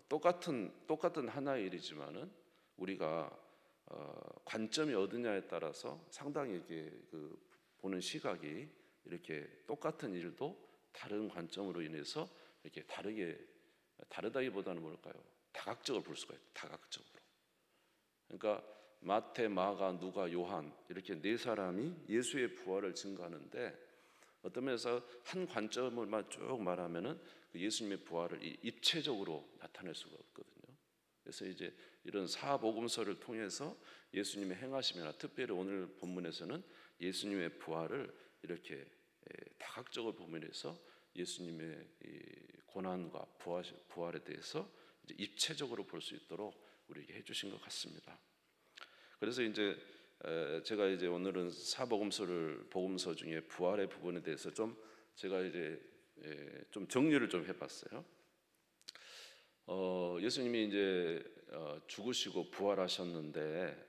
똑같은 하나의 일이지만은 우리가 관점이 어디냐에 따라서 상당히 이렇게 보는 시각이 이렇게 똑같은 일도 다른 관점으로 인해서 이렇게 다르다기보다는 뭘까요? 다각적으로 볼 수가 있다. 다각적으로. 그러니까 마태, 마가, 누가, 요한 이렇게 네 사람이 예수의 부활을 증거하는데 어떤 면에서 한 관점을만 쭉 말하면은 예수님의 부활을 입체적으로 나타낼 수가 없거든요. 그래서 이제 이런 사복음서를 통해서 예수님의 행하심이나 특별히 오늘 본문에서는 예수님의 부활을 이렇게 다각적으로 보면서 예수님의 고난과 부활에 대해서 이제 입체적으로 볼 수 있도록 우리에게 해주신 것 같습니다. 그래서 이제 제가 이제 오늘은 복음서 중에 부활의 부분에 대해서 좀 제가 이제 좀 정리를 좀 해봤어요. 예수님이 이제 죽으시고 부활하셨는데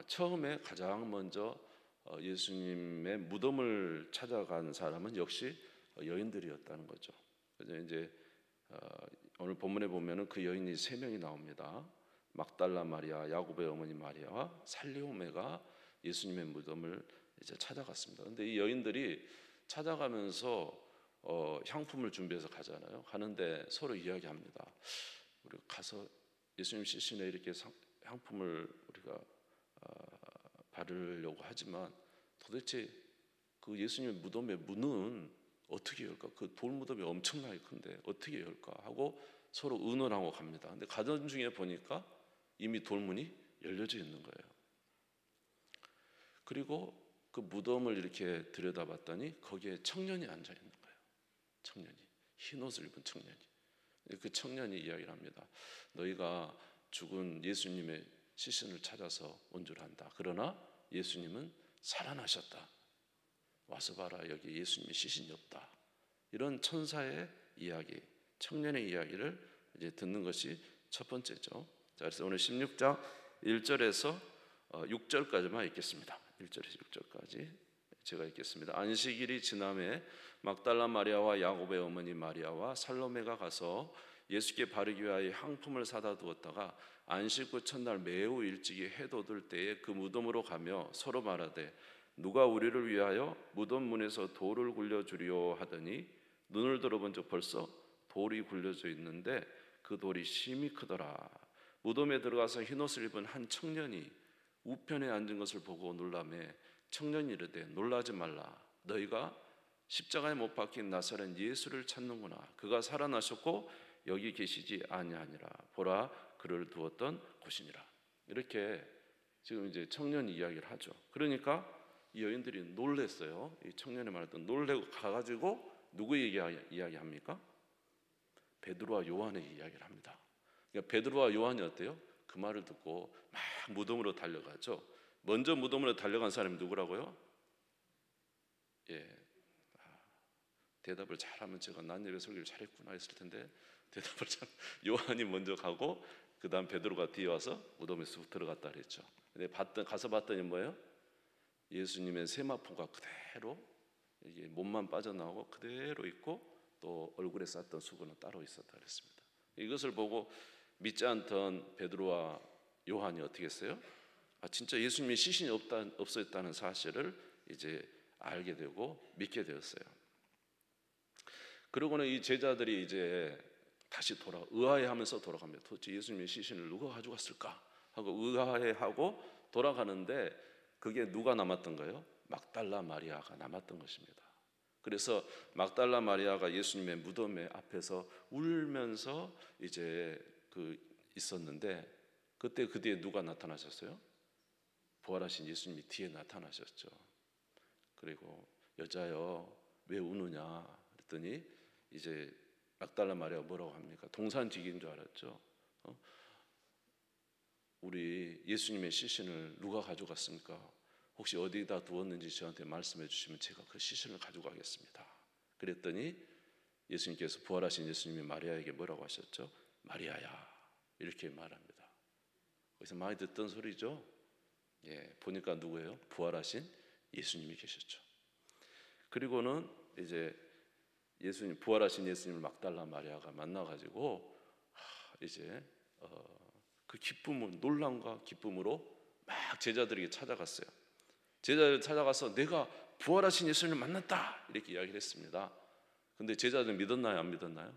처음에 가장 먼저 예수님의 무덤을 찾아간 사람은 역시 여인들이었다는 거죠. 그래서 이제 오늘 본문에 보면은 그 여인이 3명이 나옵니다. 막달라 마리아, 야곱의 어머니 마리아와 살리오메가 예수님의 무덤을 이제 찾아갔습니다. 그런데 이 여인들이 찾아가면서 향품을 준비해서 가잖아요. 가는데 서로 이야기합니다. 우리가 가서 예수님 시신에 이렇게 향품을 우리가 바르려고 하지만 도대체 그 예수님의 무덤의 문은 어떻게 열까? 그 돌무덤이 엄청나게 큰데 어떻게 열까? 하고 서로 의논하고 갑니다. 근데 가던 중에 보니까 이미 돌문이 열려져 있는 거예요. 그리고 그 무덤을 이렇게 들여다봤더니 거기에 청년이 앉아 있는 거예요. 청년이, 흰 옷을 입은 청년이. 그 청년이 이야기를 합니다. 너희가 죽은 예수님의 시신을 찾아서 온 줄 안다. 그러나 예수님은 살아나셨다. 와서 봐라, 여기 예수님의 시신이 없다. 이런 천사의 이야기, 청년의 이야기를 이제 듣는 것이 첫 번째죠. 자, 그래서 오늘 16장 1절에서 6절까지만 읽겠습니다. 1절에서 6절까지 제가 읽겠습니다. 안식일이 지남에 막달라 마리아와 야곱의 어머니 마리아와 살로메가 가서 예수께 바르기 위하여 향품을 사다 두었다가 안식 후 첫날 매우 일찍이 해돋을 때에 그 무덤으로 가며 서로 말하되 누가 우리를 위하여 무덤 문에서 돌을 굴려주리오 하더니 눈을 들어본 적 벌써 돌이 굴려져 있는데 그 돌이 심히 크더라. 무덤에 들어가서 흰옷을 입은 한 청년이 우편에 앉은 것을 보고 놀라매 청년이 이르되 놀라지 말라. 너희가 십자가에 못 박힌 나사렛 예수를 찾는구나. 그가 살아나셨고 여기 계시지 아니하니라. 보라, 그를 두었던 곳이니라. 이렇게 지금 이제 청년이 이야기를 하죠. 그러니까 이 여인들이 놀랬어요. 이 청년의 말을 듣고 놀래고 가가지고 누구 이야기합니까? 베드로와 요한의 이야기를 합니다. 그러니까 베드로와 요한이 어때요? 그 말을 듣고 막 무덤으로 달려가죠. 먼저 무덤으로 달려간 사람이 누구라고요? 대답을 잘하면 제가 난예배 설교를 잘했구나 했을 텐데 대답을 잘 요한이 먼저 가고 그 다음 베드로가 뒤에 와서 무덤에 쑥 들어갔다 그랬죠. 근데 가서 봤더니 뭐예요? 예수님의 세마포가 그대로 이게 몸만 빠져나오고 그대로 있고 또 얼굴에 쌌던 수건은 따로 있었다 그랬습니다. 이것을 보고 믿지 않던 베드로와 요한이 어떻게 했어요? 진짜 예수님의 시신이 없었다는 사실을 이제 알게 되고 믿게 되었어요. 그러고는 이 제자들이 이제 다시 의아해하면서 돌아갑니다. 도대체 예수님의 시신을 누가 가져갔을까 하고 의아해하고 돌아가는데 그게 누가 남았던 거예요? 막달라 마리아가 남았던 것입니다. 그래서 막달라 마리아가 예수님의 무덤의 앞에서 울면서 이제 있었는데 그때 그 뒤에 누가 나타나셨어요? 부활하신 예수님이 뒤에 나타나셨죠. 그리고 여자여 왜 우느냐 그랬더니 이제 막달라 마리아가 뭐라고 합니까? 동산지기인 줄 알았죠. 우리 예수님의 시신을 누가 가져갔습니까? 혹시 어디다 두었는지 저한테 말씀해 주시면 제가 그 시신을 가져가겠습니다. 그랬더니 예수님께서 부활하신 예수님이 마리아에게 뭐라고 하셨죠? 마리아야 이렇게 말합니다. 거기서 많이 듣던 소리죠. 보니까 누구예요? 부활하신 예수님이 계셨죠. 그리고는 이제 부활하신 예수님을 막달라 마리아가 만나가지고 이제 그 기쁨을, 놀람과 기쁨으로 막 제자들에게 찾아갔어요. 제자들 찾아가서 내가 부활하신 예수님을 만났다 이렇게 이야기를 했습니다. 근데 제자들 믿었나요? 안 믿었나요?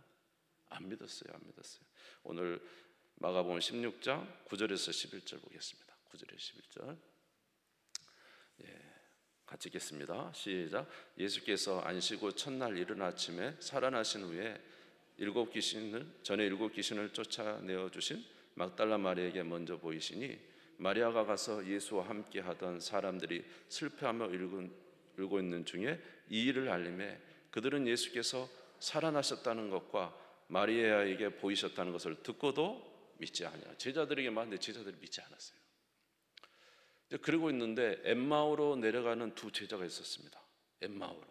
안 믿었어요. 안 믿었어요. 오늘 마가복음 16장 9절에서 11절 보겠습니다. 9절에서 11절. 같이 읽겠습니다. 시작. 예수께서 안식 후 첫날 이른 아침에 살아나신 후에 전에 일곱 귀신을 쫓아내어 주신 막달라 마리아에게 먼저 보이시니 마리아가 가서 예수와 함께 하던 사람들이 슬퍼하며 울고 있는 중에 이 일을 알림해 그들은 예수께서 살아나셨다는 것과 마리아에게 보이셨다는 것을 듣고도 믿지 않아요. 제자들에게 말했는데 제자들이 믿지 않았어요. 그러고 있는데 엠마오로 내려가는 두 제자가 있었습니다. 엠마오로.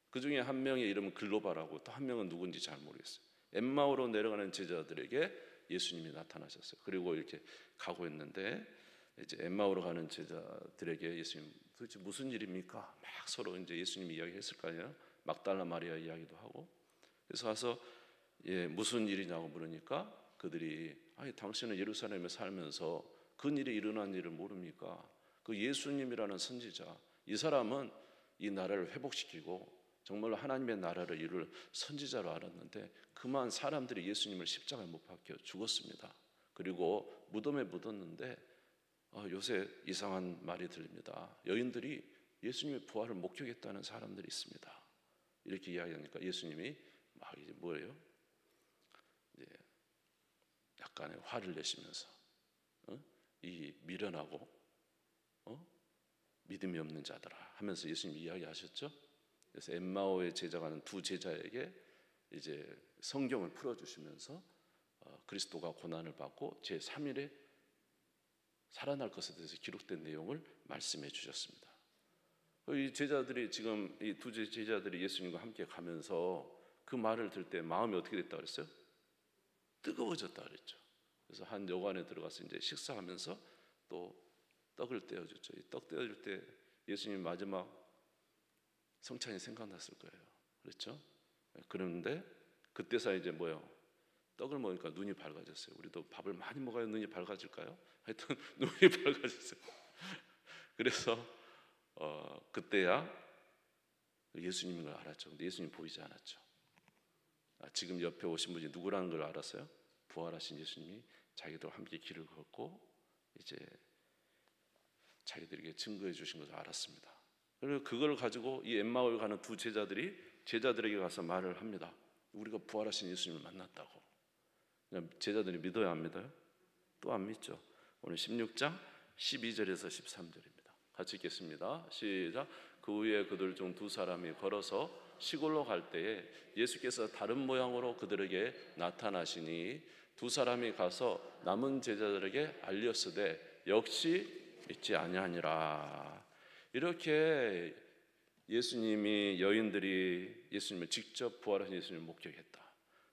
그 중에 한 명의 이름은 글로바라고, 또 한 명은 누군지 잘 모르겠어요. 엠마오로 내려가는 제자들에게 예수님이 나타나셨어요. 그리고 이렇게 가고 있는데 이제 엠마오로 가는 제자들에게 예수님 도대체 무슨 일입니까? 막 서로 이제 예수님이 이야기했을 거 아니에요. 막달라 마리아 이야기도 하고. 그래서 가서 무슨 일이냐고 물으니까 그들이 당신은 예루살렘에 살면서 그 일이 일어난 일을 모릅니까? 그 예수님이라는 선지자, 이 사람은 이 나라를 회복시키고 정말로 하나님의 나라를 이룰 선지자로 알았는데 그만 사람들이 예수님을 십자가에 못 박혀 죽었습니다. 그리고 무덤에 묻었는데 요새 이상한 말이 들립니다. 여인들이 예수님의 부활을 목격했다는 사람들이 있습니다. 이렇게 이야기하니까 예수님이 막 이제 뭐예요? 약간의 화를 내시면서 이 미련하고 믿음이 없는 자들아 하면서 예수님이 이야기하셨죠. 그래서 엠마오의 제자가는 두 제자에게 이제 성경을 풀어주시면서 그리스도가 고난을 받고 제3일에 살아날 것에 대해서 기록된 내용을 말씀해 주셨습니다. 이 제자들이 지금 이 두 제자들이 예수님과 함께 가면서 그 말을 들을 때 마음이 어떻게 됐다 그랬어요? 뜨거워졌다 그랬죠. 그래서 한 여관에 들어가서 이제 식사하면서 또 떡을 떼어줬죠. 이 떡 떼어줄 때 예수님 마지막 성찬이 생각났을 거예요. 그렇죠? 그런데 그때서 이제 뭐요? 떡을 먹으니까 눈이 밝아졌어요. 우리도 밥을 많이 먹어야 눈이 밝아질까요? 하여튼 눈이 밝아졌어요. 그래서 그때야 예수님인 걸 알았죠. 근데 예수님 보이지 않았죠. 지금 옆에 오신 분이 누구라는 걸 알았어요? 부활하신 예수님이 자기들과 함께 길을 걷고 이제 자기들에게 증거해 주신 것을 알았습니다. 그리고 그걸 가지고 이 엠마오에 가는 두 제자들이 제자들에게 가서 말을 합니다. 우리가 부활하신 예수님을 만났다고. 제자들이 믿어요, 안 믿어요? 또 안 믿죠. 오늘 16장 12절에서 13절입니다. 같이 읽겠습니다. 시작. 그 후에 그들 중 두 사람이 걸어서 시골로 갈 때에 예수께서 다른 모양으로 그들에게 나타나시니 두 사람이 가서 남은 제자들에게 알렸으되 역시 믿지 아니하니라. 이렇게 예수님이 여인들이 예수님을 직접 부활하신 예수님을 목격했다.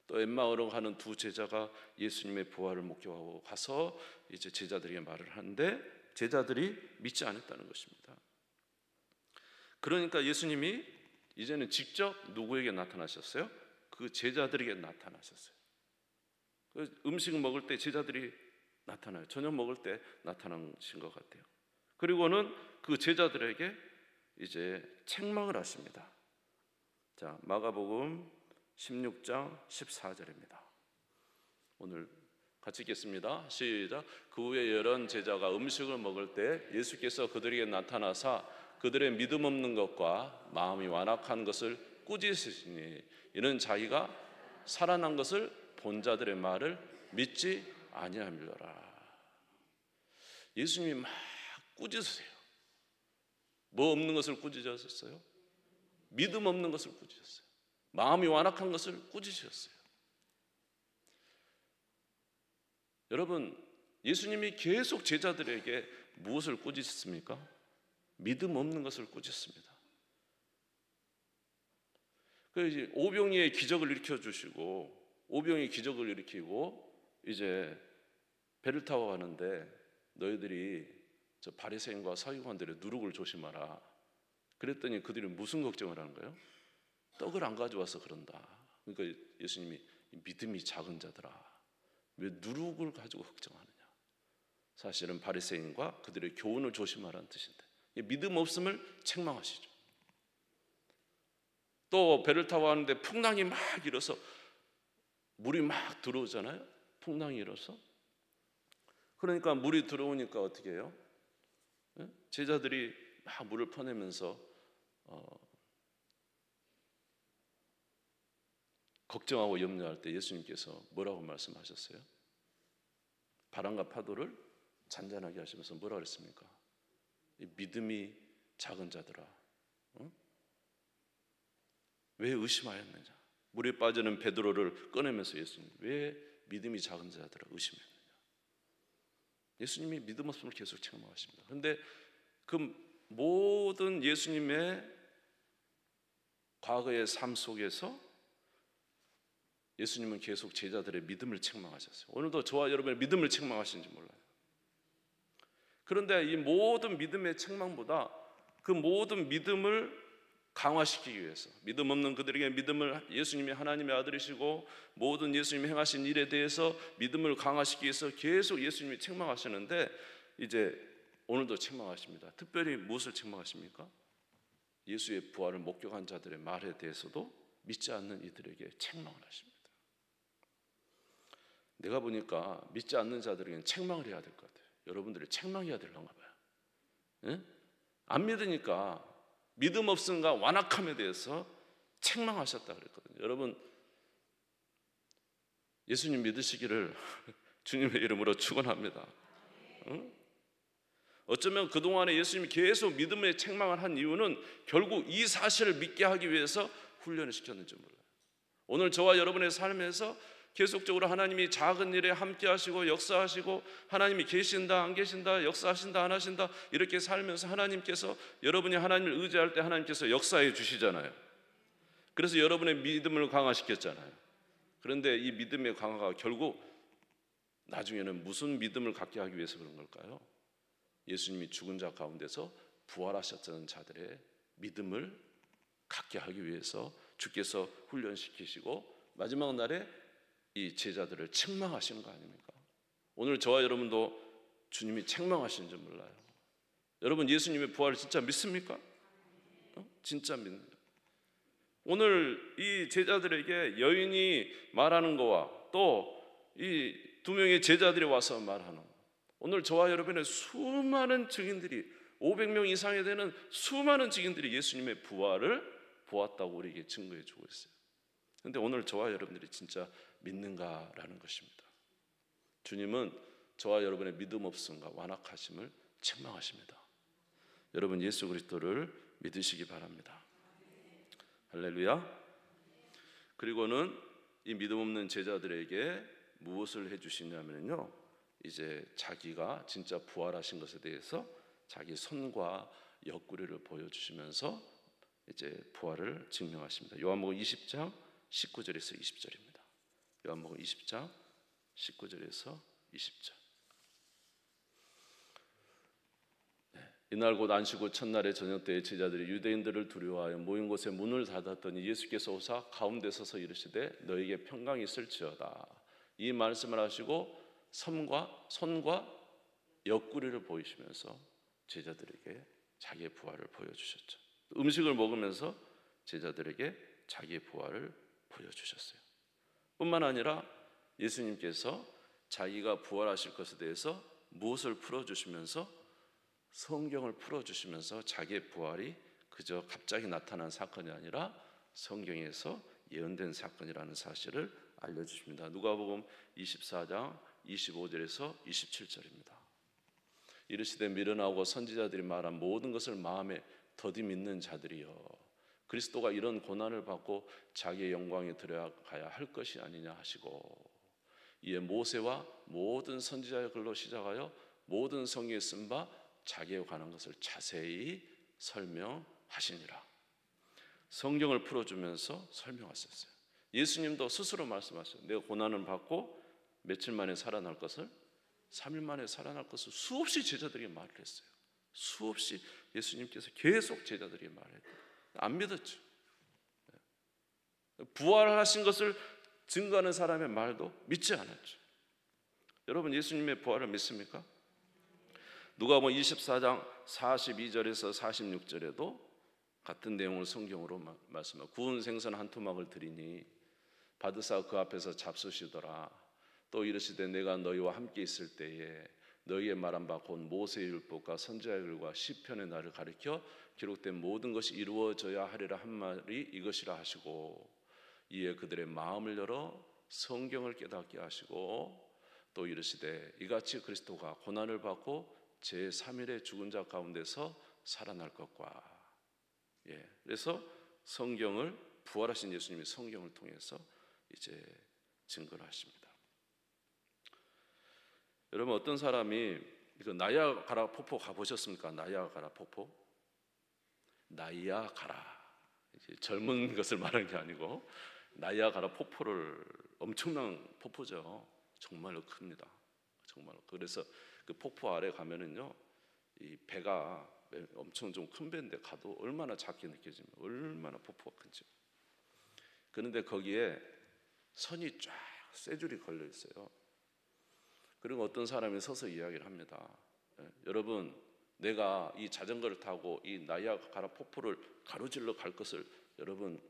또 엠마오로 가는 두 제자가 예수님의 부활을 목격하고 가서 이제 제자들에게 말을 하는데 제자들이 믿지 않았다는 것입니다. 그러니까 예수님이 이제는 직접 누구에게 나타나셨어요? 그 제자들에게 나타나셨어요. 음식을 먹을 때 제자들이 나타나요. 저녁 먹을 때 나타나신 것 같아요. 그리고는 그 제자들에게 이제 책망을 하십니다. 자, 마가복음 16장 14절입니다. 오늘 같이 읽겠습니다. 시작. 그 후에 여러 제자가 음식을 먹을 때 예수께서 그들에게 나타나사 그들의 믿음 없는 것과 마음이 완악한 것을 꾸짖으시니 이는 자기가 살아난 것을 본 자들의 말을 믿지 아니함이로라. 예수님이 막 꾸짖으세요. 뭐 없는 것을 꾸짖으셨어요? 믿음 없는 것을 꾸짖으셨어요. 마음이 완악한 것을 꾸짖으셨어요. 여러분, 예수님이 계속 제자들에게 무엇을 꾸짖습니까? 믿음 없는 것을 꾸짖습니다. 그래서 오병이의 기적을 일으켜 주시고 오병이 기적을 일으키고 이제 배를 타고 가는데 너희들이 저 바리새인과 서기관들의 누룩을 조심하라. 그랬더니 그들이 무슨 걱정을 하는 거예요? 떡을 안 가져와서 그런다. 그러니까 예수님이 믿음이 작은 자들아, 왜 누룩을 가지고 걱정하느냐? 사실은 바리새인과 그들의 교훈을 조심하라는 뜻인데 믿음 없음을 책망하시죠. 또 배를 타고 가는데 풍랑이 막 일어서 물이 막 들어오잖아요. 풍랑이 일어서. 그러니까 물이 들어오니까 어떻게 해요? 제자들이 막 물을 퍼내면서 걱정하고 염려할 때 예수님께서 뭐라고 말씀하셨어요? 바람과 파도를 잔잔하게 하시면서 뭐라 그랬습니까? 이 믿음이 작은 자들아, 왜 의심하였느냐? 물에 빠지는 베드로를 꺼내면서 예수님, 왜 믿음이 작은 자들아 의심했느냐? 예수님이 믿음 없음을 계속 책망하십니다. 그런데 그 모든 예수님의 과거의 삶 속에서 예수님은 계속 제자들의 믿음을 책망하셨어요. 오늘도 저와 여러분의 믿음을 책망하시는지 몰라요. 그런데 이 모든 믿음의 책망보다 그 모든 믿음을 강화시키기 위해서, 믿음 없는 그들에게 믿음을, 예수님이 하나님의 아들이시고 모든 예수님이 행하신 일에 대해서 믿음을 강화시키기 위해서 계속 예수님이 책망하시는데 이제 오늘도 책망하십니다. 특별히 무엇을 책망하십니까? 예수의 부활을 목격한 자들의 말에 대해서도 믿지 않는 이들에게 책망을 하십니다. 내가 보니까 믿지 않는 자들에게는 책망을 해야 될 것 같아요. 여러분들이 책망해야 되려나 봐요. 예? 안 믿으니까 믿음 없음과 완악함에 대해서 책망하셨다 그랬거든요. 여러분, 예수님 믿으시기를 주님의 이름으로 축원합니다. 어쩌면 그동안에 예수님이 계속 믿음의 책망을 한 이유는 결국 이 사실을 믿게 하기 위해서 훈련을 시켰는지 몰라요. 오늘 저와 여러분의 삶에서 계속적으로 하나님이 작은 일에 함께 하시고 역사하시고, 하나님이 계신다 안 계신다, 역사하신다 안 하신다, 이렇게 살면서 하나님께서, 여러분이 하나님을 의지할 때 하나님께서 역사해 주시잖아요. 그래서 여러분의 믿음을 강화시켰잖아요. 그런데 이 믿음의 강화가 결국 나중에는 무슨 믿음을 갖게 하기 위해서 그런 걸까요? 예수님이 죽은 자 가운데서 부활하셨던 자들의 믿음을 갖게 하기 위해서 주께서 훈련시키시고 마지막 날에 이 제자들을 책망하시는 거 아닙니까? 오늘 저와 여러분도 주님이 책망하시는지 몰라요. 여러분, 예수님의 부활을 진짜 믿습니까? 진짜 믿는다. 오늘 이 제자들에게 여인이 말하는 거와 또 이 두 명의 제자들이 와서 말하는 거, 오늘 저와 여러분의 수많은 증인들이, 500명 이상이 되는 수많은 증인들이 예수님의 부활을 보았다고 우리에게 증거해 주고 있어요. 그런데 오늘 저와 여러분들이 진짜 믿는가라는 것입니다. 주님은 저와 여러분의 믿음 없음과 완악하심을 책망하십니다. 여러분, 예수 그리스도를 믿으시기 바랍니다. 할렐루야. 그리고는 이 믿음 없는 제자들에게 무엇을 해주시냐면요, 이제 자기가 진짜 부활하신 것에 대해서 자기 손과 옆구리를 보여주시면서 이제 부활을 증명하십니다. 요한복음 20장 19절에서 20절입니다. 요한복음 20장 19절에서 20절. 이날 곧 안식 후 첫날의 저녁 때에 제자들이 유대인들을 두려워하여 모인 곳에 문을 닫았더니 예수께서 오사 가운데 서서 이르시되 너에게 평강이 있을지어다. 이 말씀을 하시고 손과 옆구리를 보이시면서 제자들에게 자기의 부활을 보여주셨죠. 음식을 먹으면서 제자들에게 자기의 부활을 보여주셨어요. 뿐만 아니라 예수님께서 자기가 부활하실 것에 대해서 무엇을 풀어주시면서, 성경을 풀어주시면서 자기의 부활이 그저 갑자기 나타난 사건이 아니라 성경에서 예언된 사건이라는 사실을 알려주십니다. 누가복음 24장 25절에서 27절입니다. 이르시되 미련하고 선지자들이 말한 모든 것을 마음에 더디 믿는 자들이여, 그리스도가 이런 고난을 받고 자기의 영광에 들어가야 할 것이 아니냐 하시고, 이에 모세와 모든 선지자의 글로 시작하여 모든 성경에 쓴 바 자기에 관한 것을 자세히 설명하시니라. 성경을 풀어주면서 설명하셨어요. 예수님도 스스로 말씀하셨어요. 내가 고난을 받고 며칠 만에 살아날 것을, 3일 만에 살아날 것을 수없이 제자들에게 말을 했어요. 수없이 예수님께서 계속 제자들에게 말했어요. 안 믿었죠. 부활하신 것을 증거하는 사람의 말도 믿지 않았죠. 여러분 예수님의 부활을 믿습니까? 누가복음 24장 42절에서 46절에도 같은 내용을 성경으로 말씀하고 구운 생선 한 토막을 드리니 받으사 그 앞에서 잡수시더라. 또 이르시되 내가 너희와 함께 있을 때에 너희의 말한 바 곧 모세의 율법과 선지자의 글과 시편의 날을 가리켜 기록된 모든 것이 이루어져야 하리라 한 말이 이것이라 하시고 이에 그들의 마음을 열어 성경을 깨닫게 하시고 또 이르시되 이같이 그리스도가 고난을 받고 제3일에 죽은 자 가운데서 살아날 것과 그래서 성경을 부활하신 예수님이 성경을 통해서 이제 증거를 하십니다. 여러분 어떤 사람이 이거 나이아가라 폭포 가보셨습니까? 나이아가라 폭포? 나이아가라 이제 젊은 것을 말하는 게 아니고 나이아가라 폭포를 엄청난 폭포죠. 정말로 큽니다. 정말로. 그래서 그 폭포 아래 가면은요 이 배가 엄청 좀 큰 배인데 가도 얼마나 작게 느껴집니다. 얼마나 폭포가 큰지. 그런데 거기에 선이 쫙 세 줄이 걸려 있어요. 그리고 어떤 사람이 서서 이야기를 합니다. 여러분 내가 이 자전거를 타고 이 나이아가라 폭포를 가로질러 갈 것을 여러분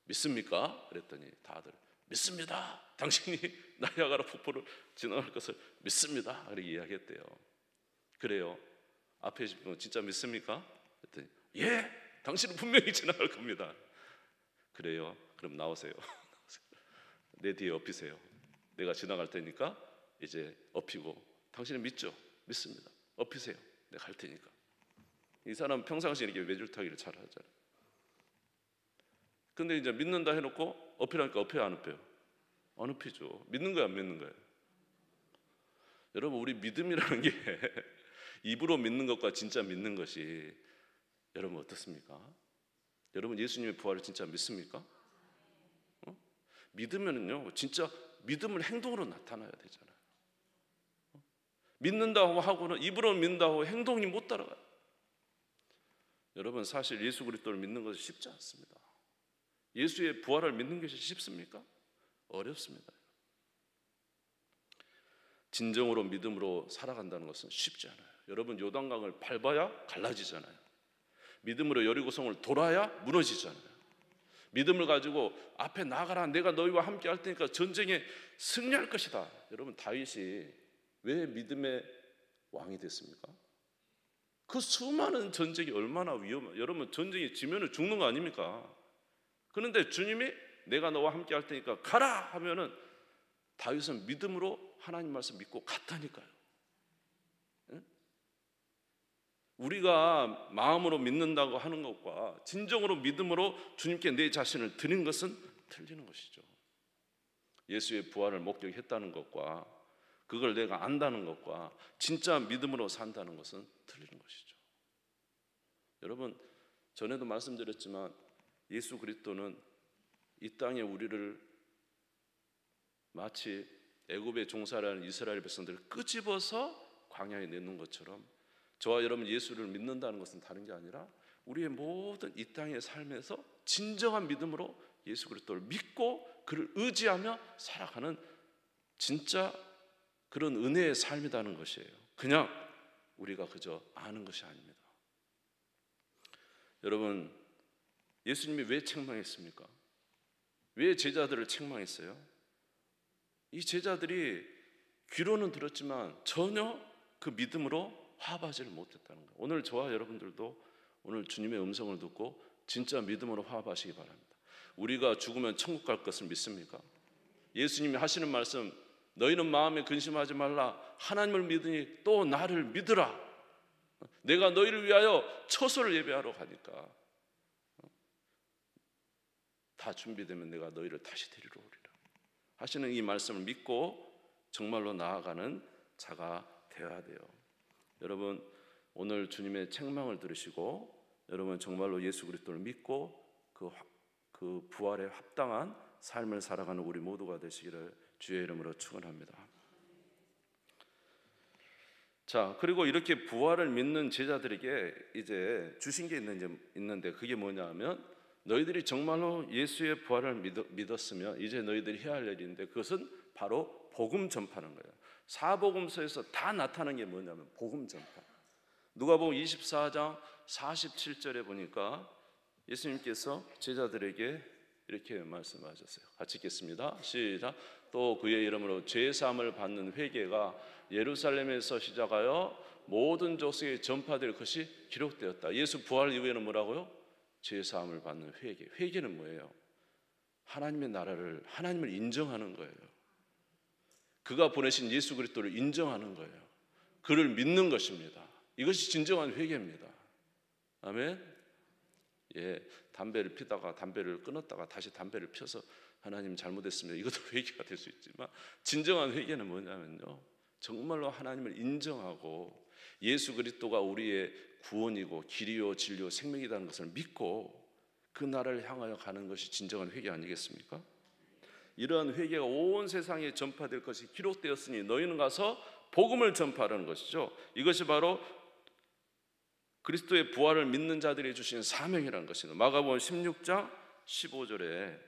믿습니까? 그랬더니 다들 믿습니다. 당신이 나이아가라 폭포를 지나갈 것을 믿습니다. 그렇게 이야기했대요. 그래요? 앞에 진짜 믿습니까? 그랬더니 예, 당신은 분명히 지나갈 겁니다. 그래요? 그럼 나오세요. 내 뒤에 엎이세요. 내가 지나갈 테니까 이제 엎이고 당신은 믿죠? 믿습니다. 엎이세요. 내가 갈 테니까. 이 사람 평상시에 이렇게 외줄타기를 잘 하잖아요. 근데 이제 믿는다 해놓고 엎이라니까 엎여요 안 엎여요? 안 엎이죠. 믿는 거야 안 믿는 거예요? 여러분 우리 믿음이라는 게 입으로 믿는 것과 진짜 믿는 것이 여러분 어떻습니까? 여러분 예수님의 부활을 진짜 믿습니까? 믿으면은요 진짜 믿음을 행동으로 나타나야 되잖아요. 믿는다고 하고는 입으로 믿는다고 행동이 못 따라가요. 여러분 사실 예수 그리스도를 믿는 것은 쉽지 않습니다. 예수의 부활을 믿는 것이 쉽습니까? 어렵습니다. 진정으로 믿음으로 살아간다는 것은 쉽지 않아요. 여러분 요단강을 밟아야 갈라지잖아요. 믿음으로 여리고성을 돌아야 무너지잖아요. 믿음을 가지고 앞에 나가라 내가 너희와 함께 할 테니까 전쟁에 승리할 것이다. 여러분 다윗이 왜 믿음의 왕이 됐습니까? 그 수많은 전쟁이 얼마나 위험해요. 여러분 전쟁에 지면은 죽는 거 아닙니까? 그런데 주님이 내가 너와 함께 할 테니까 가라 하면은 다윗은 믿음으로 하나님 말씀 믿고 갔다니까요. 우리가 마음으로 믿는다고 하는 것과 진정으로 믿음으로 주님께 내 자신을 드린 것은 틀리는 것이죠. 예수의 부활을 목격했다는 것과 그걸 내가 안다는 것과 진짜 믿음으로 산다는 것은 틀리는 것이죠. 여러분 전에도 말씀드렸지만 예수 그리스도는 이 땅에 우리를 마치 애굽에 종살이하는 이스라엘 백성들을 끄집어서 광야에 내놓은 것처럼 저와 여러분 예수를 믿는다는 것은 다른 게 아니라 우리의 모든 이 땅의 삶에서 진정한 믿음으로 예수 그리스도를 믿고 그를 의지하며 살아가는 진짜 그런 은혜의 삶이라는 것이에요. 그냥 우리가 그저 아는 것이 아닙니다. 여러분 예수님이 왜 책망했습니까? 왜 제자들을 책망했어요? 이 제자들이 귀로는 들었지만 전혀 그 믿음으로 화합하지를 못했다는 거예요. 오늘 저와 여러분들도 오늘 주님의 음성을 듣고 진짜 믿음으로 화합하시기 바랍니다. 우리가 죽으면 천국 갈 것을 믿습니까? 예수님이 하시는 말씀 너희는 마음에 근심하지 말라 하나님을 믿으니 또 나를 믿으라. 내가 너희를 위하여 처소를 예배하러 가니까 다 준비되면 내가 너희를 다시 데리러 오리라 하시는 이 말씀을 믿고 정말로 나아가는 자가 되어야 돼요. 여러분 오늘 주님의 책망을 들으시고 여러분 정말로 예수 그리스도를 믿고 그 부활에 합당한 삶을 살아가는 우리 모두가 되시기를 주의 이름으로 축원합니다. 자, 그리고 이렇게 부활을 믿는 제자들에게 이제 주신 게 있는데 그게 뭐냐 하면 너희들이 정말로 예수의 부활을 믿었으면 이제 너희들이 해야 할 일인데, 그것은 바로 복음 전파하는 거예요. 사복음서에서 다 나타나는 게 뭐냐면 복음 전파. 누가복음 24장 47절에 보니까 예수님께서 제자들에게 이렇게 말씀하셨어요. 같이 읽겠습니다. 시작. 또 그의 이름으로 죄사함을 받는 회개가 예루살렘에서 시작하여 모든 족속에 전파될 것이 기록되었다. 예수 부활 이후에는 뭐라고요? 죄사함을 받는 회개. 회개는 뭐예요? 하나님의 나라를, 하나님을 인정하는 거예요. 그가 보내신 예수 그리스도를 인정하는 거예요. 그를 믿는 것입니다. 이것이 진정한 회개입니다. 아멘. 예, 담배를 피다가 담배를 끊었다가 다시 담배를 펴서 하나님 잘못했습니다, 이것도 회개가 될 수 있지만, 진정한 회개는 뭐냐면요, 정말로 하나님을 인정하고 예수 그리스도가 우리의 구원이고 길이요 진리요 생명이라는 것을 믿고 그 나라를 향하여 가는 것이 진정한 회개 아니겠습니까? 이러한 회개가 온 세상에 전파될 것이 기록되었으니 너희는 가서 복음을 전파하라는 것이죠. 이것이 바로 그리스도의 부활을 믿는 자들이 주신 사명이라는 것입니다. 마가복음 16장 15절에,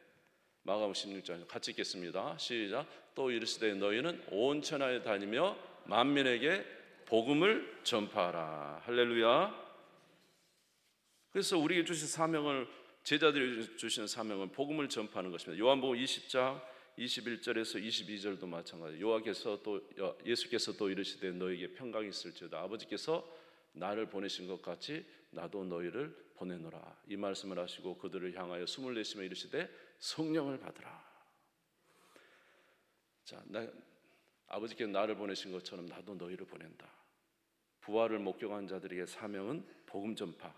마가복음 16장 같이 읽겠습니다. 시작. 또 이르시되 너희는 온 천하에 다니며 만민에게 복음을 전파하라. 할렐루야. 그래서 우리에게 주신 사명을, 제자들이 주신 사명은 복음을 전파하는 것입니다. 요한복음 20장 21절에서 22절도 마찬가지예요. 예수께서 또 이르시되 너에게 평강이 있을지어다. 아버지께서 나를 보내신 것 같이 나도 너희를 보내노라. 이 말씀을 하시고 그들을 향하여 숨을 내쉬며 이르시되 성령을 받으라. 자, 아버지께서 나를 보내신 것처럼 나도 너희를 보낸다. 부활을 목격한 자들에게 사명은 복음 전파.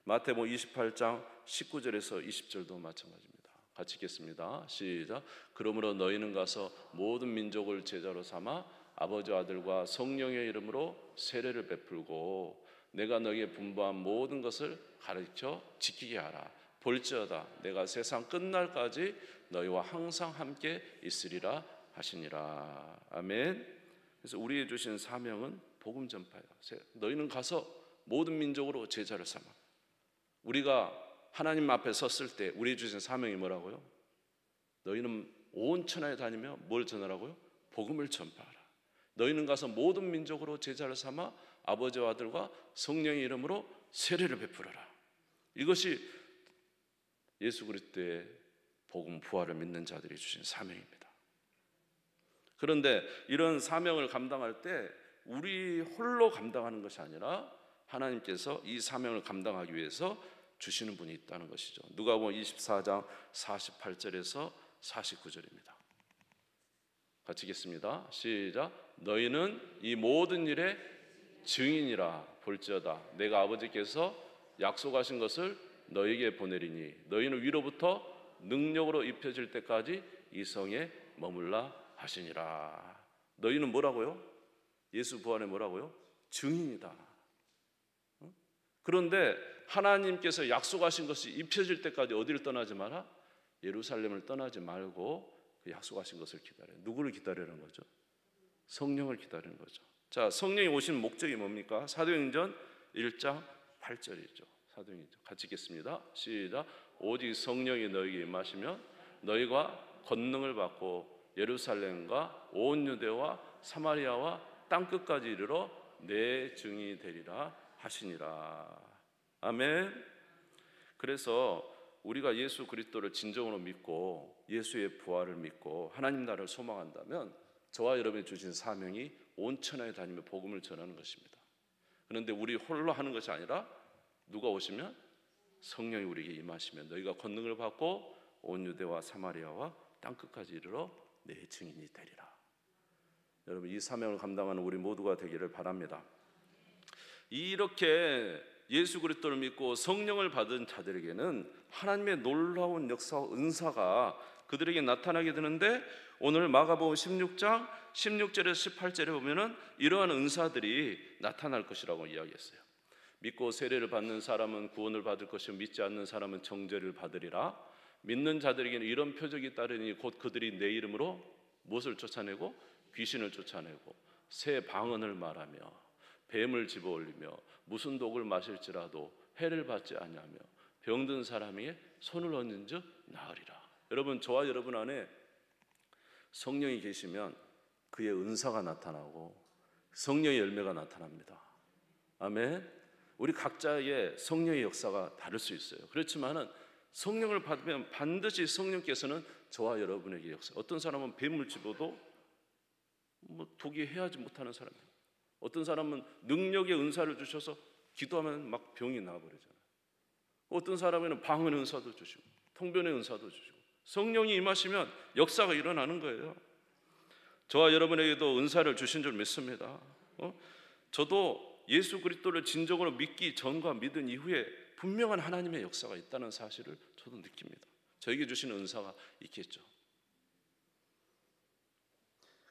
마태복음 28장 19절에서 20절도 마찬가지입니다. 같이 읽겠습니다. 시작. 그러므로 너희는 가서 모든 민족을 제자로 삼아 아버지 아들과 성령의 이름으로 세례를 베풀고 내가 너희에게 분부한 모든 것을 가르쳐 지키게 하라. 볼지어다 내가 세상 끝날까지 너희와 항상 함께 있으리라 하시니라. 아멘. 그래서 우리에게 주신 사명은 복음 전파예요. 너희는 가서 모든 민족으로 제자를 삼아. 우리가 하나님 앞에 섰을 때 우리에게 주신 사명이 뭐라고요? 너희는 온 천하에 다니며 뭘 전하라고요? 복음을 전파하라. 너희는 가서 모든 민족으로 제자를 삼아 아버지와 아들과 성령의 이름으로 세례를 베풀어라. 이것이 예수 그리스도의 복음 부활을 믿는 자들이 주신 사명입니다. 그런데 이런 사명을 감당할 때 우리 홀로 감당하는 것이 아니라 하나님께서 이 사명을 감당하기 위해서 주시는 분이 있다는 것이죠. 누가복음 24장 48절에서 49절입니다. 같이 읽겠습니다. 시작. 너희는 이 모든 일의 증인이라. 볼지어다 내가 아버지께서 약속하신 것을 너희에게 보내리니 너희는 위로부터 능력으로 입혀질 때까지 이 성에 머물라 하시니라. 너희는 뭐라고요? 예수 부활에 뭐라고요? 증인이다. 그런데 하나님께서 약속하신 것이 입혀질 때까지 어디를 떠나지 마라? 예루살렘을 떠나지 말고 그 약속하신 것을 기다려요. 누구를 기다리는 거죠? 성령을 기다리는 거죠. 자, 성령이 오신 목적이 뭡니까? 사도행전 1장 8절이죠. 사도행전 같이 읽겠습니다. 시작. 오직 성령이 너희에게 임하시면 너희가 권능을 받고 예루살렘과 온 유대와 사마리아와 땅끝까지 이르러 내 증인이 되리라 하시니라. 아멘. 그래서 우리가 예수 그리스도를 진정으로 믿고 예수의 부활을 믿고 하나님 나라를 소망한다면 저와 여러분이 주신 사명이 온 천하에 다니며 복음을 전하는 것입니다. 그런데 우리 홀로 하는 것이 아니라 누가 오시면 성령이 우리에게 임하시면 너희가 권능을 받고 온 유대와 사마리아와 땅끝까지 이르러 내 증인이 되리라. 여러분, 이 사명을 감당하는 우리 모두가 되기를 바랍니다. 이렇게 예수 그리스도를 믿고 성령을 받은 자들에게는 하나님의 놀라운 역사와 은사가 그들에게 나타나게 되는데, 오늘 마가복음 16장 16절에서 18절에 보면은 이러한 은사들이 나타날 것이라고 이야기했어요. 믿고 세례를 받는 사람은 구원을 받을 것이요 믿지 않는 사람은 정죄를 받으리라. 믿는 자들에게는 이런 표적이 따르니 곧 그들이 내 이름으로 무엇을 쫓아내고 귀신을 쫓아내고 새 방언을 말하며 뱀을 집어올리며 무슨 독을 마실지라도 해를 받지 아니하며 병든 사람이 손을 얹은 즉 나으리라. 여러분, 저와 여러분 안에 성령이 계시면 그의 은사가 나타나고 성령의 열매가 나타납니다. 아멘. 우리 각자의 성령의 역사가 다를 수 있어요. 그렇지만은 성령을 받으면 반드시 성령께서는 저와 여러분에게 역사. 어떤 사람은 뱀을 집어도 독이 해하지 못하는 사람이에요. 어떤 사람은 능력의 은사를 주셔서 기도하면 막 병이 나버리잖아요. 어떤 사람에는 방언의 은사도 주시고 통변의 은사도 주시고 성령이 임하시면 역사가 일어나는 거예요. 저와 여러분에게도 은사를 주신 줄 믿습니다. 저도 예수 그리스도를 진정으로 믿기 전과 믿은 이후에 분명한 하나님의 역사가 있다는 사실을 저도 느낍니다. 저에게 주시는 은사가 있겠죠.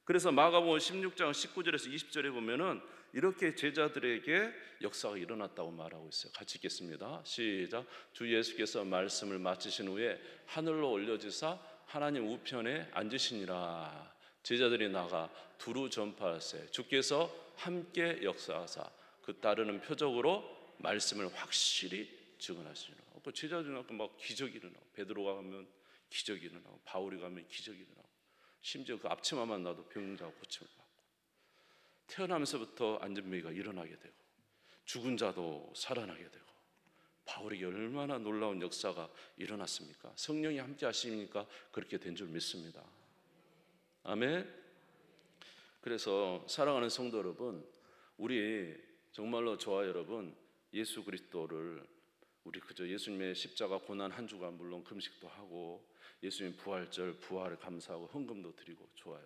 그래서 마가복음 16장 19절에서 20절에 보면은 이렇게 제자들에게 역사가 일어났다고 말하고 있어요. 같이 읽겠습니다. 시작. 주 예수께서 말씀을 마치신 후에 하늘로 올려지사 하나님 우편에 앉으시니라. 제자들이 나가 두루 전파하세 주께서 함께 역사하사 그 따르는 표적으로 말씀을 확실히 증언하시니라. 그 제자들이 막 기적이 일어나고 베드로가 가면 기적이 일어나고 바울이 가면 기적이 일어나고 심지어 그 앞치마만 놔도 병자가 고침을 받고 태어나면서부터 안전병이가 일어나게 되고 죽은 자도 살아나게 되고 바울에게 얼마나 놀라운 역사가 일어났습니까? 성령이 함께 하시니까 그렇게 된 줄 믿습니다. 아멘. 그래서 사랑하는 성도 여러분, 우리 정말로 저와 여러분 예수 그리스도를 우리 그저 예수님의 십자가 고난 한 주간 물론 금식도 하고 예수님 부활절 부활을 감사하고 헌금도 드리고 좋아요.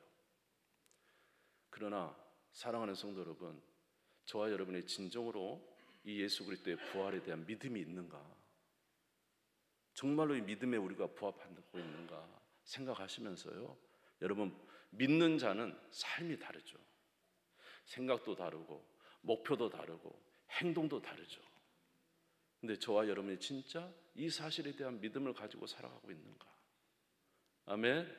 그러나 사랑하는 성도 여러분, 저와 여러분의 진정으로 이 예수 그리스도의 부활에 대한 믿음이 있는가? 정말로 이 믿음에 우리가 부합하고 있는가 생각하시면서요, 여러분, 믿는 자는 삶이 다르죠. 생각도 다르고 목표도 다르고 행동도 다르죠. 근데 저와 여러분이 진짜 이 사실에 대한 믿음을 가지고 살아가고 있는가? 아멘.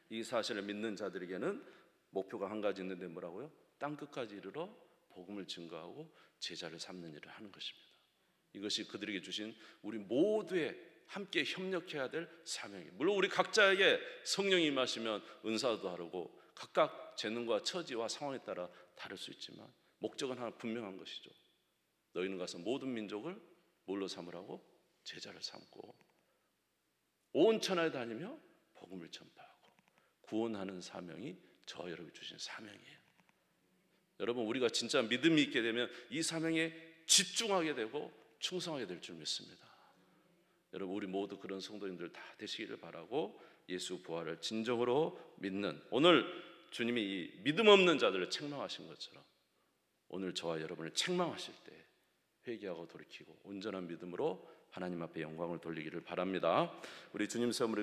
이 사실을 믿는 자들에게는 목표가 한 가지 있는데 뭐라고요? 땅끝까지 이르러 복음을 증거하고 제자를 삼는 일을 하는 것입니다. 이것이 그들에게 주신 우리 모두의 함께 협력해야 될 사명이에요. 물론 우리 각자에게 성령이 임하시면 은사도 다르고 각각 재능과 처지와 상황에 따라 다를 수 있지만 목적은 하나 분명한 것이죠. 너희는 가서 모든 민족을 뭘로 삼으라고? 제자를 삼고 온 천하에 다니며 복음을 전파하고 구원하는 사명이 저와 여러분이 주신 사명이에요. 여러분, 우리가 진짜 믿음이 있게 되면 이 사명에 집중하게 되고 충성하게 될 줄 믿습니다. 여러분, 우리 모두 그런 성도님들 다 되시기를 바라고 예수 부활을 진정으로 믿는, 오늘 주님이 이 믿음 없는 자들을 책망하신 것처럼 오늘 저와 여러분을 책망하실 때 회개하고 돌이키고 온전한 믿음으로 하나님 앞에 영광을 돌리기를 바랍니다. 우리 주님 세움을